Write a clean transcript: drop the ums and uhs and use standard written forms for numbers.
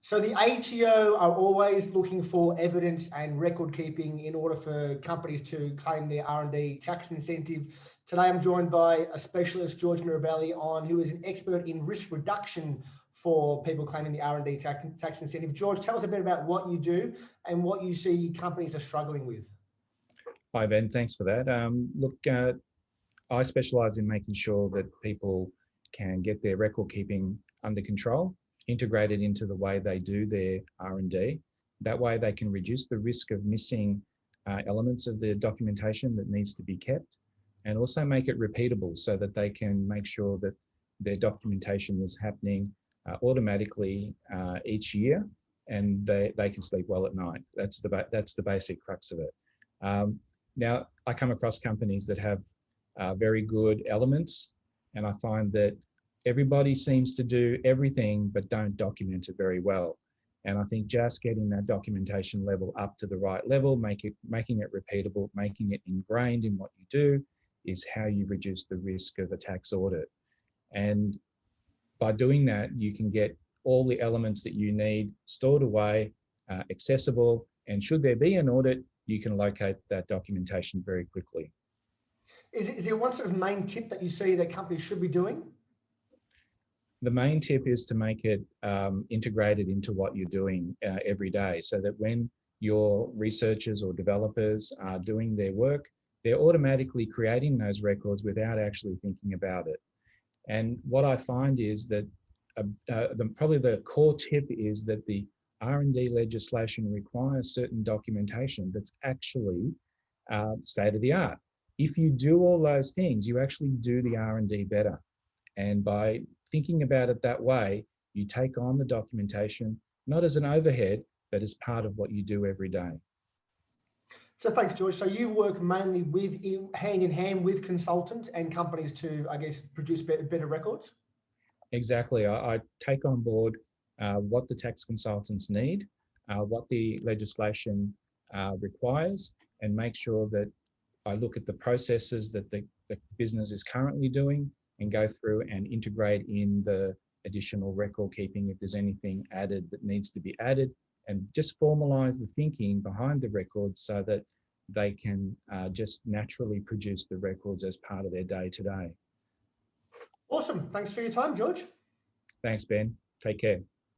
So the ATO are always looking for evidence and record keeping in order for companies to claim their R&D tax incentive. Today I'm joined by a specialist, George Mirabelli, who is an expert in risk reduction for people claiming the R&D tax incentive. George, tell us a bit about what you do and what you see companies are struggling with. Hi Ben, thanks for that. I specialise in making sure that people can get their record keeping under control, integrated into the way they do their R&D. That way they can reduce the risk of missing elements of the documentation that needs to be kept, and also make it repeatable so that they can make sure that their documentation is happening automatically each year, and they can sleep well at night. That's the basic crux of it. Now, I come across companies that have very good elements, and I find that everybody seems to do everything but don't document it very well. And I think just getting that documentation level up to the right level, making it repeatable, making it ingrained in what you do, is how you reduce the risk of a tax audit. And by doing that, you can get all the elements that you need stored away, accessible, and should there be an audit, you can locate that documentation very quickly. Is there one sort of main tip that you see that companies should be doing? The main tip is to make it integrated into what you're doing every day, so that when your researchers or developers are doing their work, they're automatically creating those records without actually thinking about it. And what I find is that probably the core tip is that the R&D legislation requires certain documentation that's actually state of the art. If you do all those things, you actually do the R&D better. And by thinking about it that way, you take on the documentation, not as an overhead, but as part of what you do every day. So thanks, George. So you work mainly hand in hand with consultants and companies to, I guess, produce better records? Exactly. I take on board what the tax consultants need, what the legislation requires, and make sure that I look at the processes that the business is currently doing and go through and integrate in the additional record keeping if there's anything added that needs to be added, and just formalize the thinking behind the records so that they can just naturally produce the records as part of their day-to-day. Awesome. Thanks for your time, George. Thanks, Ben. Take care.